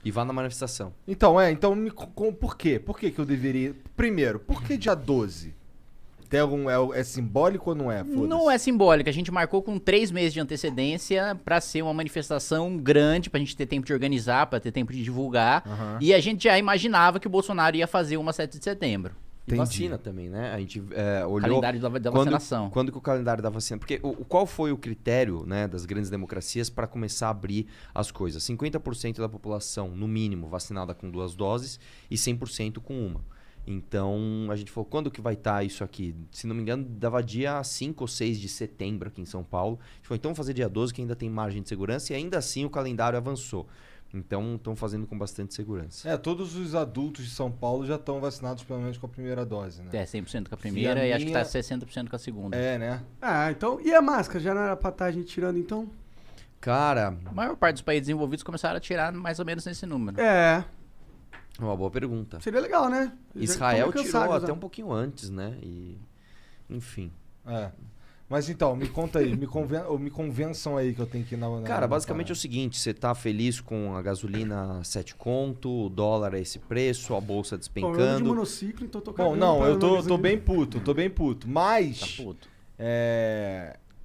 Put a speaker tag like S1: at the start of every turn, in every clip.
S1: E vá na manifestação.
S2: Então por quê? Por que que eu deveria... Primeiro, por que dia 12? Tem algum, é simbólico ou não é? Foda-se.
S3: Não é simbólico, a gente marcou com 3 meses de antecedência pra ser uma manifestação grande, pra gente ter tempo de organizar, pra ter tempo de divulgar. E a gente já imaginava que o Bolsonaro ia fazer uma 7 de setembro.
S1: E vacina também, né? A gente olhou...
S3: Calendário da vacinação.
S1: Quando que o calendário da vacina... Porque qual foi o critério, né, das grandes democracias para começar a abrir as coisas? 50% da população, no mínimo, vacinada com 2 doses e 100% com uma. Então, a gente falou, quando que vai estar isso aqui? Se não me engano, dava dia 5 ou 6 de setembro aqui em São Paulo. A gente falou, então vamos fazer dia 12, que ainda tem margem de segurança, e ainda assim o calendário avançou. Então, estão fazendo com bastante segurança.
S2: Todos os adultos de São Paulo já estão vacinados pelo menos com a primeira dose, né?
S3: 100% com a primeira e acho que tá 60% com a segunda.
S2: Né?
S4: Então... E a máscara? Já não era pra estar a gente tirando, então?
S1: Cara...
S3: A maior parte dos países desenvolvidos começaram a tirar mais ou menos nesse número.
S1: Uma boa pergunta.
S4: Seria legal, né?
S1: Israel tirou até um pouquinho antes, né? E... Enfim.
S2: Mas então, me conta aí, me convençam aí que eu tenho que ir na
S1: Cara, basicamente é o seguinte, você tá feliz com a gasolina 7 conto, o dólar a esse preço, a bolsa despencando.
S4: Eu ando de monociclo, então tô
S2: Bom, não, eu tô bem puto, mas...
S3: Tá puto.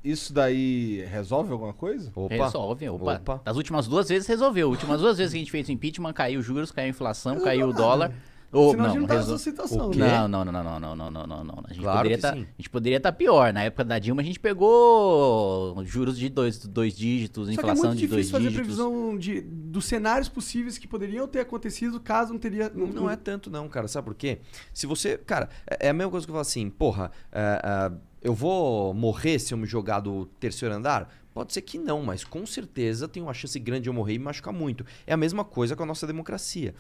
S2: Isso daí resolve alguma coisa?
S3: Resolve, opa. Das últimas 2 vezes resolveu. Últimas 2 vezes que a gente fez o impeachment, caiu os juros, caiu a inflação, caiu o dólar.
S4: Senão a gente não tá nessa situação,
S3: né? Não. A gente
S1: Claro
S3: a gente poderia estar pior. Na época da Dilma, a gente pegou juros de 2 dígitos, inflação de 2 dígitos.
S4: Só que é muito difícil fazer previsão dos cenários possíveis que poderiam ter acontecido caso não teria...
S1: Não é tanto não, cara. Sabe por quê? Se você... Cara, é a mesma coisa que eu falo assim, porra... eu vou morrer se eu me jogar do 3º andar? Pode ser que não, mas com certeza tem uma chance grande de eu morrer e me machucar muito. É a mesma coisa com a nossa democracia.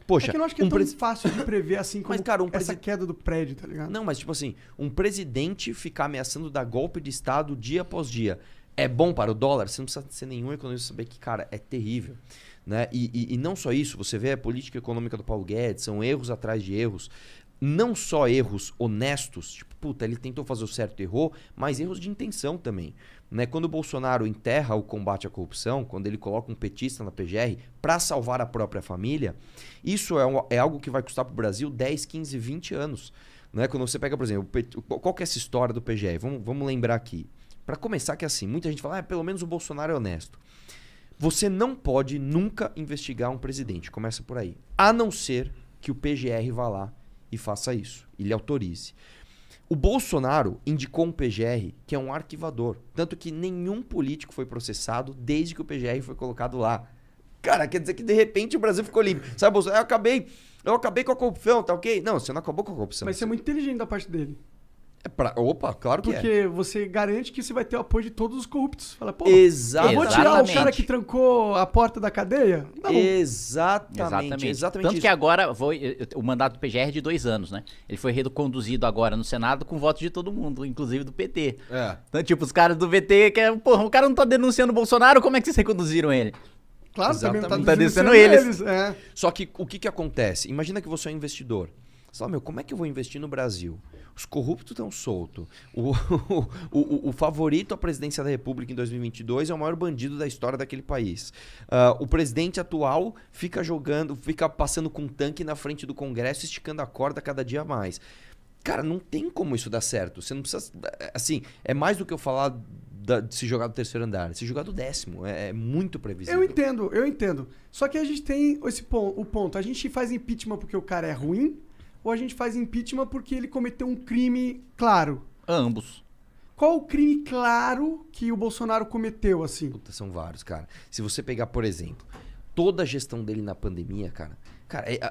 S1: Poxa,
S4: é que eu não acho que é tão fácil de prever assim como
S1: mas, cara,
S4: essa queda do prédio, tá ligado?
S1: Não, mas tipo assim, um presidente ficar ameaçando dar golpe de Estado dia após dia é bom para o dólar? Você não precisa ser nenhum economista saber que, cara, é terrível. Né? E não só isso, você vê a política econômica do Paulo Guedes, são erros atrás de erros. Não só erros honestos, tipo, puta, ele tentou fazer o certo e errou, mas erros de intenção também. Né? Quando o Bolsonaro enterra o combate à corrupção, quando ele coloca um petista na PGR para salvar a própria família, isso é algo que vai custar para o Brasil 10, 15, 20 anos. Né? Quando você pega, por exemplo, qual que é essa história do PGR? Vamos lembrar aqui. Para começar que é assim, muita gente fala, pelo menos o Bolsonaro é honesto. Você não pode nunca investigar um presidente, começa por aí. A não ser que o PGR vá lá e faça isso, ele autorize. O Bolsonaro indicou um PGR que é um arquivador, tanto que nenhum político foi processado desde que o PGR foi colocado lá. Cara, quer dizer que de repente o Brasil ficou limpo. Sabe, Bolsonaro, eu acabei com a corrupção, tá ok? Não, você não acabou com a corrupção.
S4: Mas isso é muito inteligente da parte dele.
S1: Opa, claro que
S4: Porque você garante que você vai ter o apoio de todos os corruptos. Fala, pô,
S1: Exatamente.
S4: eu vou tirar o cara que trancou a porta da cadeia? Não.
S1: Exatamente.
S3: Tanto
S1: isso.
S3: que agora o mandato do PGR é de 2 anos, né? Ele foi reconduzido agora no Senado com voto de todo mundo, inclusive do PT. Então, tipo, os caras do PT, porra, o cara não tá denunciando o Bolsonaro, como é que vocês reconduziram ele?
S4: Claro, também não
S3: tá denunciando eles.
S1: Só que o que acontece? Imagina que você é um investidor. Você fala, como é que eu vou investir no Brasil? Os corruptos estão soltos. O favorito à presidência da República em 2022 é o maior bandido da história daquele país. O presidente atual fica passando com um tanque na frente do Congresso, esticando a corda cada dia mais. Cara, não tem como isso dar certo. Você não precisa... Assim, é mais do que eu falar de se jogar do 3º andar. Se jogar do 10º. É muito previsível.
S4: Eu entendo. Só que a gente tem o ponto. A gente faz impeachment porque o cara é ruim, ou a gente faz impeachment porque ele cometeu um crime claro?
S3: Ambos.
S4: Qual o crime claro que o Bolsonaro cometeu, assim?
S1: Puta, são vários, cara. Se você pegar, por exemplo, toda a gestão dele na pandemia, cara,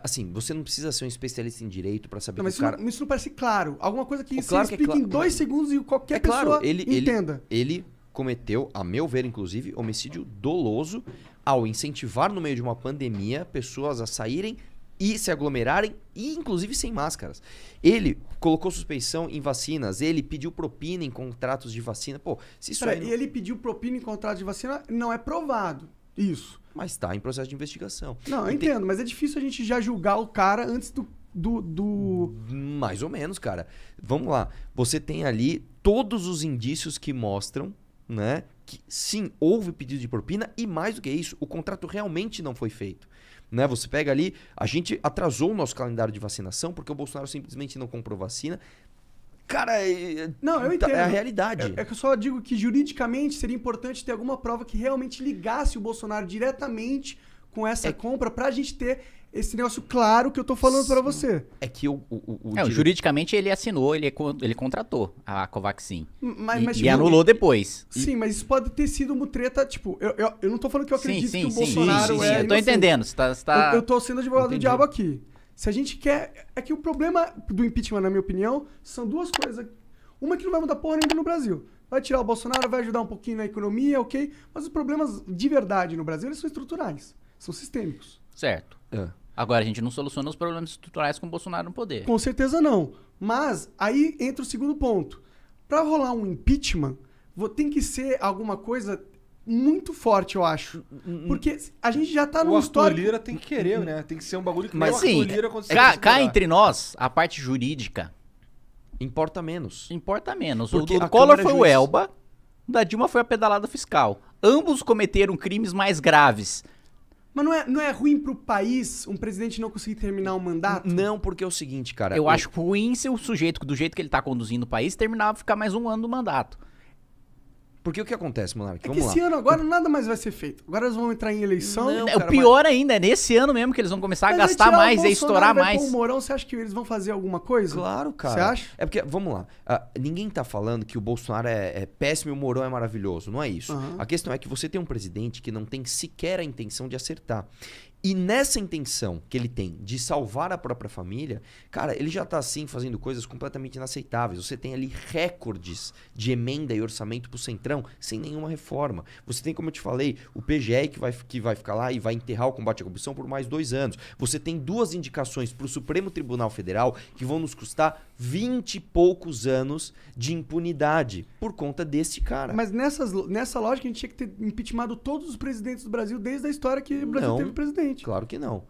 S1: assim, você não precisa ser um especialista em direito pra saber
S4: Não, mas
S1: que o cara...
S4: isso não parece claro. Alguma coisa que você
S1: claro
S4: explica em 2 segundos e qualquer
S1: claro,
S4: pessoa entenda.
S1: Ele cometeu, a meu ver, inclusive, homicídio doloso ao incentivar no meio de uma pandemia pessoas a saírem e se aglomerarem, e inclusive sem máscaras. Ele colocou suspeição em vacinas, ele pediu propina em contratos de vacina. Pô, se isso
S4: E ele pediu propina em contratos de vacina, não é provado isso.
S1: Mas tá em processo de investigação.
S4: Não, eu entendo, mas é difícil a gente já julgar o cara antes do...
S1: Mais ou menos, cara. Vamos lá. Você tem ali todos os indícios que mostram, né, que sim, houve pedido de propina e mais do que isso, o contrato realmente não foi feito. Né? Você pega ali, a gente atrasou o nosso calendário de vacinação porque o Bolsonaro simplesmente não comprou vacina. Cara,
S4: não, eu entendo.
S1: É a realidade.
S4: É que eu só digo que juridicamente seria importante ter alguma prova que realmente ligasse o Bolsonaro diretamente com essa compra pra gente ter esse negócio claro que eu tô falando pra você.
S1: É que
S3: juridicamente ele assinou, ele contratou a Covaxin.
S4: Mas,
S3: e anulou depois.
S4: Sim, mas isso pode ter sido uma treta, tipo, eu não tô falando que eu acredito que o Bolsonaro
S3: é eu tô entendendo.
S4: Eu tô sendo advogado do diabo aqui. Se a gente quer... É que o problema do impeachment, na minha opinião, são duas coisas. Uma que não vai mudar porra nenhuma no Brasil. Vai tirar o Bolsonaro, vai ajudar um pouquinho na economia, ok? Mas os problemas de verdade no Brasil, eles são estruturais. São sistêmicos.
S3: Certo. Agora, a gente não soluciona os problemas estruturais com o Bolsonaro no poder.
S4: Com certeza não. Mas aí entra o segundo ponto. Pra rolar um impeachment, tem que ser alguma coisa muito forte, eu acho. Porque a gente já tá no histórico...
S2: O Arthur Lira tem que querer, né? Tem que ser um bagulho que
S3: mas,
S2: o Arthur Lira consegue
S3: cá entre nós, a parte jurídica...
S1: Importa menos.
S3: Importa menos.
S1: Porque
S3: o Collor foi o Elba, da Dilma foi a pedalada fiscal. Ambos cometeram crimes mais graves.
S4: Mas não é ruim pro país um presidente não conseguir terminar um mandato?
S1: Não, porque é o seguinte, cara...
S3: Eu acho ruim se o sujeito, do jeito que ele tá conduzindo o país, terminava ficar mais um ano do mandato.
S1: Porque o que acontece, Monark?
S4: É que esse ano agora nada mais vai ser feito. Agora eles vão entrar em eleição.
S3: Não, cara, o pior ainda, é nesse ano mesmo que eles vão começar a gastar mais e estourar mais.
S4: O Mourão, você acha que eles vão fazer alguma coisa?
S1: Claro, cara.
S4: Você acha?
S1: É porque, vamos lá, ninguém tá falando que o Bolsonaro é péssimo e o Mourão é maravilhoso. Não é isso. A questão é que você tem um presidente que não tem sequer a intenção de acertar. E nessa intenção que ele tem de salvar a própria família, cara, ele já tá assim fazendo coisas completamente inaceitáveis. Você tem ali recordes de emenda e orçamento pro Centrão sem nenhuma reforma. Você tem, como eu te falei, o PGR que vai ficar lá e vai enterrar o combate à corrupção por mais 2 anos. Você tem 2 indicações pro Supremo Tribunal Federal que vão nos custar 20 e poucos anos de impunidade por conta desse cara.
S4: Mas nessa lógica a gente tinha que ter impeachmentado todos os presidentes do Brasil desde a história que o Brasil teve presidente.
S1: Claro que não.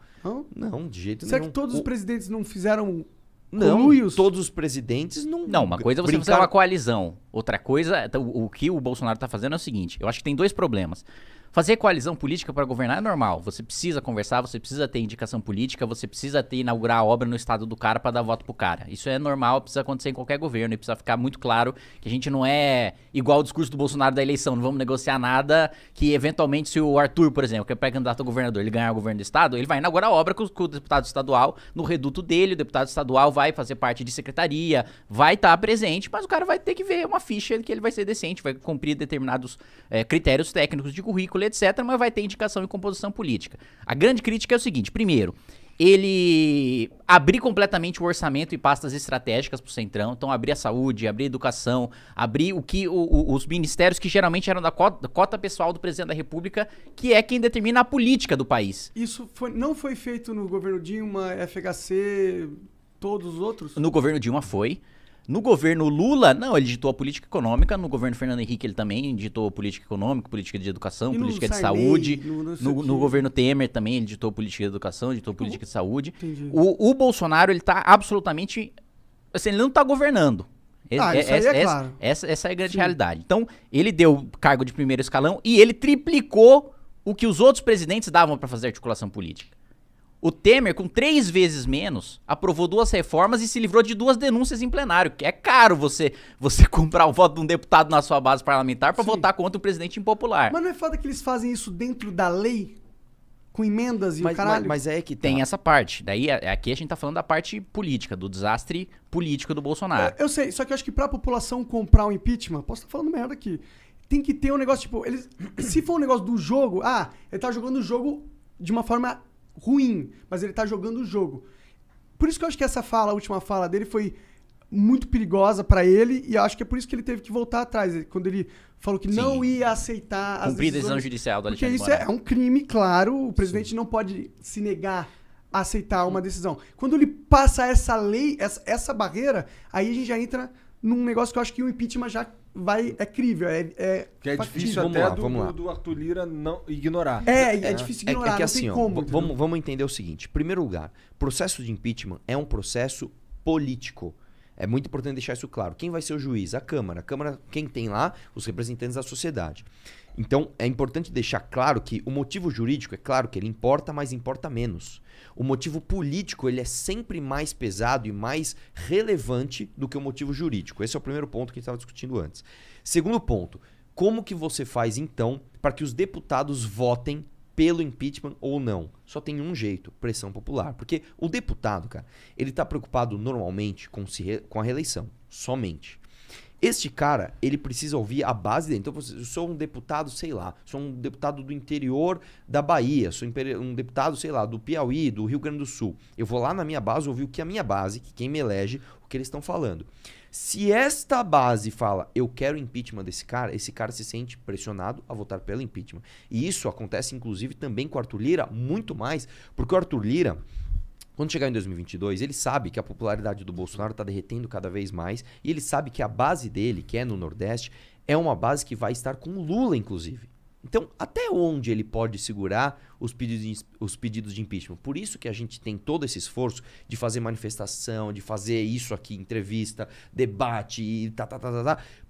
S1: Não, de jeito nenhum.
S4: Será que todos os presidentes não fizeram
S1: conluios? Todos os presidentes não...
S3: Não, uma coisa é você fazer uma coalizão. Outra coisa, o que o Bolsonaro tá fazendo é o seguinte, eu acho que tem 2 problemas. Fazer coalizão política para governar é normal. Você precisa conversar, você precisa ter indicação política, você precisa inaugurar a obra no estado do cara para dar voto pro cara. Isso é normal, precisa acontecer em qualquer governo e precisa ficar muito claro que a gente não é igual o discurso do Bolsonaro da eleição, não vamos negociar nada que eventualmente se o Arthur, por exemplo, que é pré-candidato a governador, ele ganhar o governo do estado, ele vai inaugurar a obra com o deputado estadual no reduto dele, o deputado estadual vai fazer parte de secretaria, vai estar presente, mas o cara vai ter que ver uma ficha que ele vai ser decente, vai cumprir determinados critérios técnicos de currículo, etc., mas vai ter indicação e composição política. A grande crítica é o seguinte, primeiro, ele abrir completamente o orçamento e pastas estratégicas pro Centrão, então abrir a saúde, abrir a educação, abrir os ministérios que geralmente eram da cota pessoal do presidente da República, que é quem determina a política do país.
S4: Isso não foi feito no governo Dilma, FHC, todos os outros?
S3: No governo Dilma foi. No governo Lula, não, ele ditou a política econômica. No governo Fernando Henrique, ele também ditou política econômica, política de educação, política de saúde. No governo Temer também, ele ditou política de educação, ditou política de saúde. O Bolsonaro, ele tá absolutamente... Assim, ele não tá governando.
S4: Claro.
S3: Essa é a grande realidade. Então, ele deu cargo de primeiro escalão e ele triplicou o que os outros presidentes davam para fazer articulação política. O Temer, com 3 vezes menos, aprovou 2 reformas e se livrou de 2 denúncias em plenário. Que é caro você comprar o voto de um deputado na sua base parlamentar pra votar contra o presidente impopular.
S4: Mas não é foda que eles fazem isso dentro da lei? Com emendas e o caralho?
S1: Mas é que
S3: tem essa parte. Daí, aqui a gente tá falando da parte política, do desastre político do Bolsonaro.
S4: Eu sei, só que eu acho que pra população comprar o impeachment, posso estar falando merda aqui, tem que ter um negócio, tipo, se for um negócio do jogo, ele tá jogando o jogo de uma forma ruim, mas ele tá jogando o jogo. Por isso que eu acho que a última fala dele foi muito perigosa pra ele, e eu acho que é por isso que ele teve que voltar atrás, quando ele falou que não ia aceitar as
S3: cumprir decisão judicial do Alexandre
S4: Porque isso é um crime, claro, o presidente não pode se negar a aceitar uma decisão. Quando ele passa essa lei, essa barreira, aí a gente já entra num negócio que eu acho que o impeachment já é crível,
S2: que é difícil até do Arthur Lira não ignorar.
S4: É difícil ignorar,
S1: que
S4: não
S1: assim,
S4: tem como.
S1: Vamos entender o seguinte. Em primeiro lugar, processo de impeachment é um processo político. É muito importante deixar isso claro. Quem vai ser o juiz? A Câmara. A Câmara, quem tem lá? Os representantes da sociedade. Então, é importante deixar claro que o motivo jurídico, é claro que ele importa, mas importa menos. O motivo político, ele é sempre mais pesado e mais relevante do que o motivo jurídico. Esse é o primeiro ponto que a gente estava discutindo antes. Segundo ponto, como que você faz, então, para que os deputados votem pelo impeachment ou não? Só tem um jeito, pressão popular. Porque o deputado, cara, ele está preocupado normalmente com a reeleição, somente. Este cara, ele precisa ouvir a base dele. Então, eu sou um deputado, sei lá, sou um deputado do interior da Bahia, sou um deputado, sei lá, do Piauí, do Rio Grande do Sul. Eu vou lá na minha base ouvir o que a minha base, que quem me elege, o que eles estão falando. Se esta base fala, eu quero impeachment desse cara, esse cara se sente pressionado a votar pelo impeachment. E isso acontece, inclusive, também com o Arthur Lira, muito mais, porque o Arthur Lira, quando chegar em 2022, ele sabe que a popularidade do Bolsonaro está derretendo cada vez mais e ele sabe que a base dele, que é no Nordeste, é uma base que vai estar com o Lula, inclusive. Então, até onde ele pode segurar os pedidos de impeachment? Por isso que a gente tem todo esse esforço de fazer manifestação, de fazer isso aqui, entrevista, debate e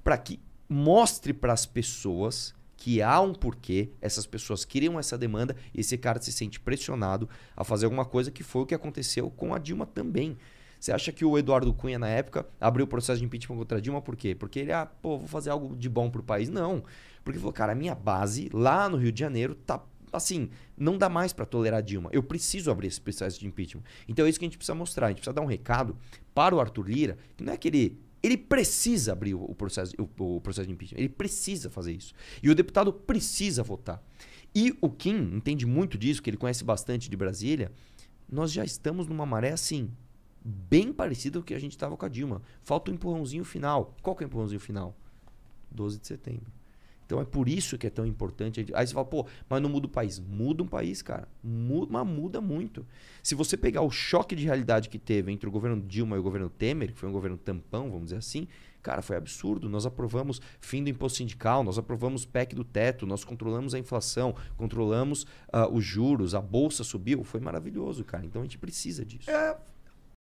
S1: para que mostre para as pessoas que há um porquê, essas pessoas criam essa demanda e esse cara se sente pressionado a fazer alguma coisa, que foi o que aconteceu com a Dilma também. Você acha que o Eduardo Cunha, na época, abriu o processo de impeachment contra a Dilma por quê? Porque ele, vou fazer algo de bom pro país? Não. Porque ele falou, cara, a minha base lá no Rio de Janeiro tá assim, não dá mais para tolerar a Dilma. Eu preciso abrir esse processo de impeachment. Então é isso que a gente precisa mostrar. A gente precisa dar um recado para o Arthur Lira, que não é que ele precisa abrir o processo de impeachment. Ele precisa fazer isso. E o deputado precisa votar. E o Kim entende muito disso, que ele conhece bastante de Brasília. Nós já estamos numa maré assim, bem parecida com o que a gente estava com a Dilma. Falta um empurrãozinho final. Qual que é o empurrãozinho final? 12 de setembro. Então é por isso que é tão importante. Aí você fala, pô, mas não muda o país. Muda um país, cara. Mas muda muito. Se você pegar o choque de realidade que teve entre o governo Dilma e o governo Temer, que foi um governo tampão, vamos dizer assim, cara, foi absurdo. Nós aprovamos fim do imposto sindical, nós aprovamos PEC do teto, nós controlamos a inflação, controlamos os juros, a bolsa subiu. Foi maravilhoso, cara. Então a gente precisa disso.